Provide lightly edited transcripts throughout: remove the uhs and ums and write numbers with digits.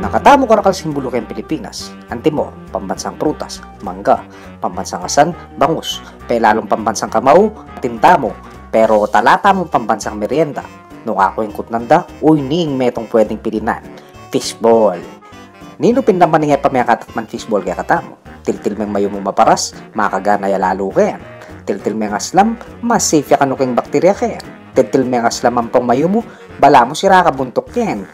Ang katamo karakal simbolo kayong Pilipinas, antimo, pambansang prutas, mangga, pambansang asan, bangus, pelalong pambansang kamao, tintamo, pero talata mo pambansang merienda. Nung ako yung kutnanda, uy ning metong pwedeng pilinan, fishball. Nino pindaman nga pa may katakman fishball kaya katamo. Tiltil meng mayo mo maparas, makagana ya lalo kayan. Tiltil meng aslam, mas safe ya kanukeng bakterya kayan. Tiltil meng aslam ang pang mayo mo, bala mo sira ka buntok yan.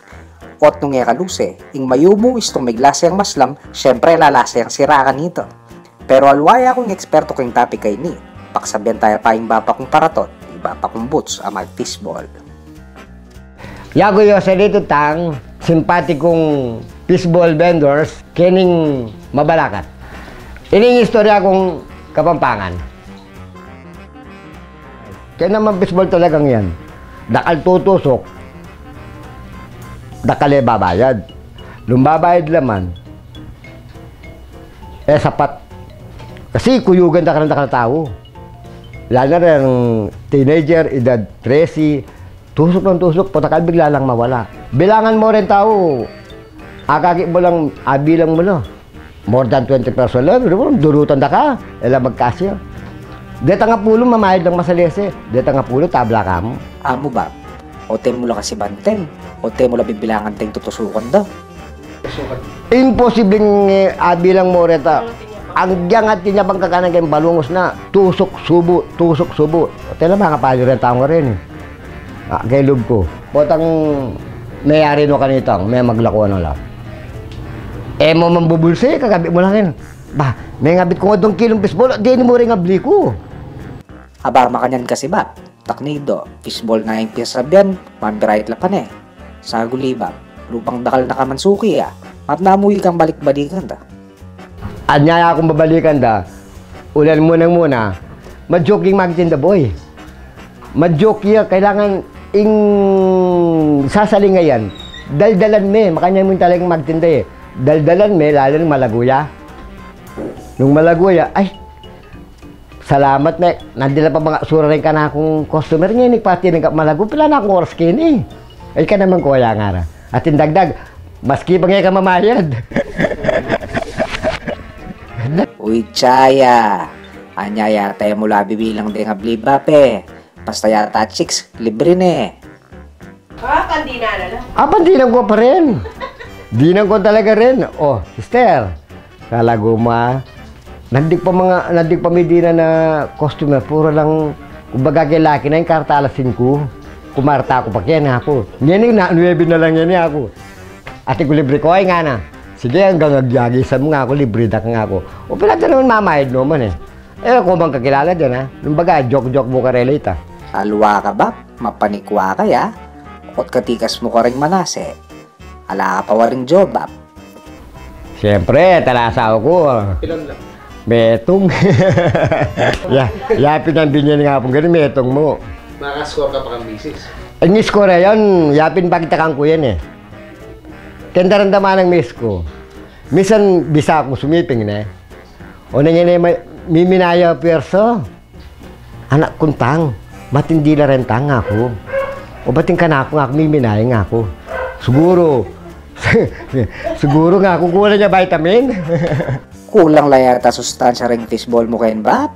Kot nung kaluse, ing mayo mo is tumiglasa yung maslam, syempre lalasa yung sira ka nito. Pero alwaya akong eksperto kong topic kay ni. Paksabihan tayo pa yung bapa kong paratot, iba pa kong boots, amag fishball. Yago yo sa dito tang, simpatikong fishball vendors, kining mabalakat. Ining istorya kong Kapampangan. Kaya naman fishball talagang yan. Dakal tutusok, dakal babayad. Lumbabayad naman, sapat. Kasi kuyugan dakal tao. Lalo na rin teenager, edad 13, tusok ng tusok, patakal bigla lang mawala. Bilangan mo rin tao, akakit mo lang, bilang mo na. More than 20 person lang, durutan da ka, magkasya. Deta nga pulo, mamayad lang masalese. Deta nga pulo, tabla ka mo. Amo ba? O te mo lang kasi banteng. O te mo lang bibilangan tayong tutusukan daw. Imposibleng bilang mo rin ta. Ang diyang at tinyabang kakanan kayong balungos na, tusok, subo, tusok, subo. O te lang mga kapalo rin tao rin. Kay loob ko. Potang mayari no kanitang, may maglako na lang. Mo mambubulse, kagabi mo lang yun. Ba, may ngabit ko nga 2 kilong fishball, di mo rin ngabli ko. Aba, makanyan kasi ba? Taknido, fishball na yung piyasabihan, mambirait lapan eh. Saguli ba? Lupang dakal na kamansuki At namuhi kang balik-balikan da. Anyaya akong babalikan da, ulan muna, ma-joking magtinda boy. Ma-joke ya, kailangan sasalingayan. Daldalan me, makanya mo talagang magtinda eh. Daldalan me, lalo ng malaguya. Nung malaguya, ay, salamat me. Nandila pa mga sura rin ka na akong customer niya, pati ng malagu, pila na akong oras kini. Ay ka naman kuya nga ra. At indagdag, maski pa nga ka mamayad. Uy, Chaya. Anya yata yung mula bibilang din nga bliba pe. Basta yata chicks, libre ne. Pandinan na lang. Pandinan ko pa rin. Dinan ko talaga rin. Oh, sister, kalago ma. Nandig pa medina na customer. Puro lang, kumbaga kay laki na yung karta alasin ko. Kumarta ako pa kaya ako. Yan yung 9 na lang yan ako. Ate ko libre ko, ay nga na. Sige, hanggang nagyagisan mo nga ako, libre da ka nga ako. O pinata naman mamayad naman eh. Kung bang kakilala dyan Lumbaga, joke-joke mo ka relate Alwa ka ba? Mapanikwa ka ya? Kot katikas mo ka rin manase. Ala ka pa waring job Siyempre, talasaw ko. Ilan lang? Metong. Yapin ang binyan nga po, ganun metong mo. Nakascore ka pa kang misis? Ang score yan, yapin pakitakang ko yan eh. Kendaran-daman ang miss ko. Minsan, bisa akong sumiping na O na yan miminaya perso. Anak kuntang, matindi na rin tang ako. O bating ka na ako miminaya nga ako. Siguro nga, kukuha niya vitamin. Kulang lang yata sustansya ring fishball mo kayo ba?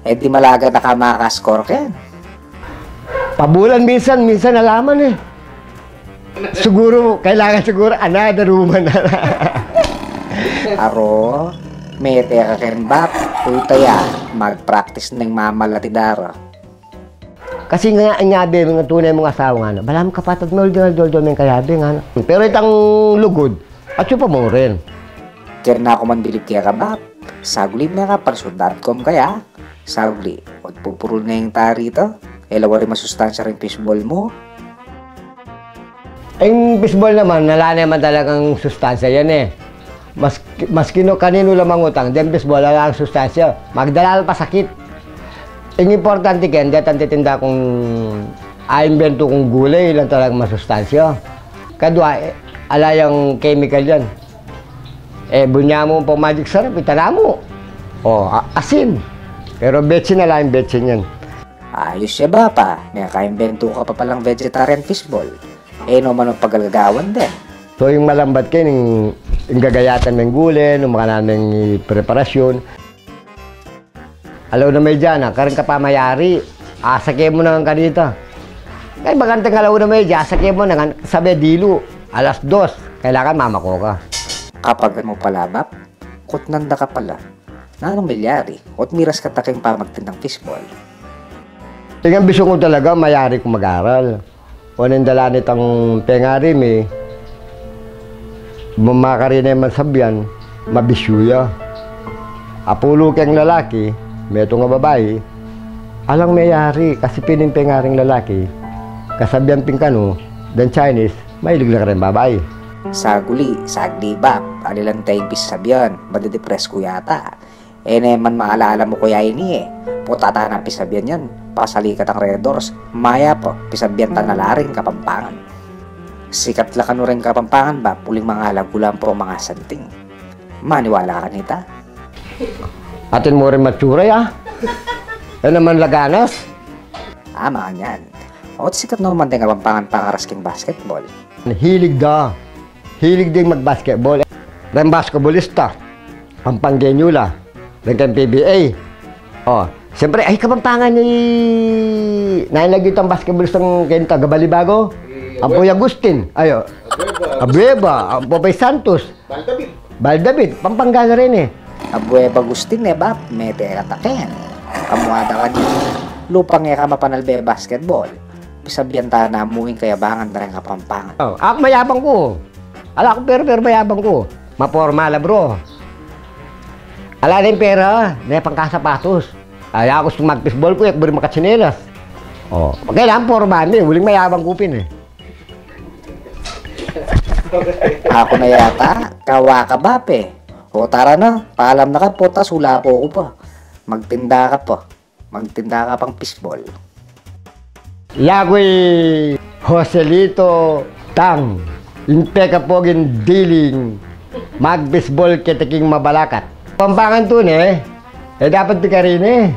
Di malaga na ka makascore kayan. Pabulan minsan nalaman eh. Siguro, kailangan siguro another woman na. Aro, mete ka kayo ba? Utaya, mag-practice ng mamalatidara. Kasi nga anyabe mga tunay mga asawa nga balam kapatid mo dol men kayabe nga pero itang lugod at pa mo rin. Kaya na ako man bilib kaya ka ba? Saguli na ka parso.com kaya. Saguli, huwag pupurul na yung tari ito. Lawa rin masustansya rin fishball mo. Ang fishball naman, nala naman talagang sustansya yan eh. Mas kanino lamang utang, then fishball wala ang sustansya. Magdalal pa sakit. Ang importante kaya, hindi at titinda kong aimbento kong gulay, lang talagang masustansya. Kadwa, alayang chemical yan. Bunya mo pa magic sarap, itala mo. Asin. Pero betsin na lang betsin yan. Ayos siya ba pa? May kaimbento ka pa palang vegetarian fishball. No man ang pagalagawan din. So yung malambat kayo, yung gagayatan ng gulay, yung mga naming preparasyon. Alaw na may dyan, karin ka pa mayari, asake mo na nga kanita. Kaya bagantang alaw na may dyan, asake mo na nga, sabi dilo, 2:00, kailangan mamako ka. Kapag mo pala, Bap, kut nanda ka pala. Nanong milyari, at miras ka taking pamagtindang fishball. Tingnan biso ko talaga, mayari ko mag-aral. O nindalanit ang pengarim mamakari na yung sabyan, mabisyuya. Apulo kang lalaki, meto nga babae, alang mayari kasi pining pengaring lalaki, kasabyan pingkano, dan Chinese, mahilig na ka rin babae. Sa guli, sa aglibap, alilang tayong pisabyan, madidepress ko yata. Naman maalala mo kuya ini putata ng pisabyan yan, pasalikat ang Red Doors, maya po, pisabyan tanalaring Kapampangan. Sikat la kanu rin Kapampangan ba, puling mga lagulang po mga santing. Maniwala ka nita? Atin mo rin matsuray Yan naman laganas. Ama yan. O sikat naman din Kapampangan pangarasking basketball. Hilig din mag-basketball. Ren basketballista, Pampanggenyula, ren kang PBA. Siyempre, ay Kapampangan ni nailagit ang basketballistang kenta, Gabalibago. Ang Poy Agustin, Abueva, ang Popay Santos, Baldabid, Pampanga rin Abueva Agustin Bap, mete kataken. Kamuada ka ni lupang ka mapanalbe basketball. Pisabyan ta na muing kayabangan na rin Kapampangan. Ako mayabang ko. Ala ko pero mayabang ko. Mapormala bro. Ala din pera, na pangkasapatos. Ay ako mag-baseball ko, buri makatsinelas. Kailangan porma huling mayabang kupin Ako na yata, kawa ka Bape. O tara na, paalam na ka po, tas hula po ko pa. Magtinda ka pa. Magtinda ka pang fishball. Yagoy Joselito Tang. Impeka pogin diling. Mag-baseball kitaking mabalakat. Pampangan to dapat di ka rin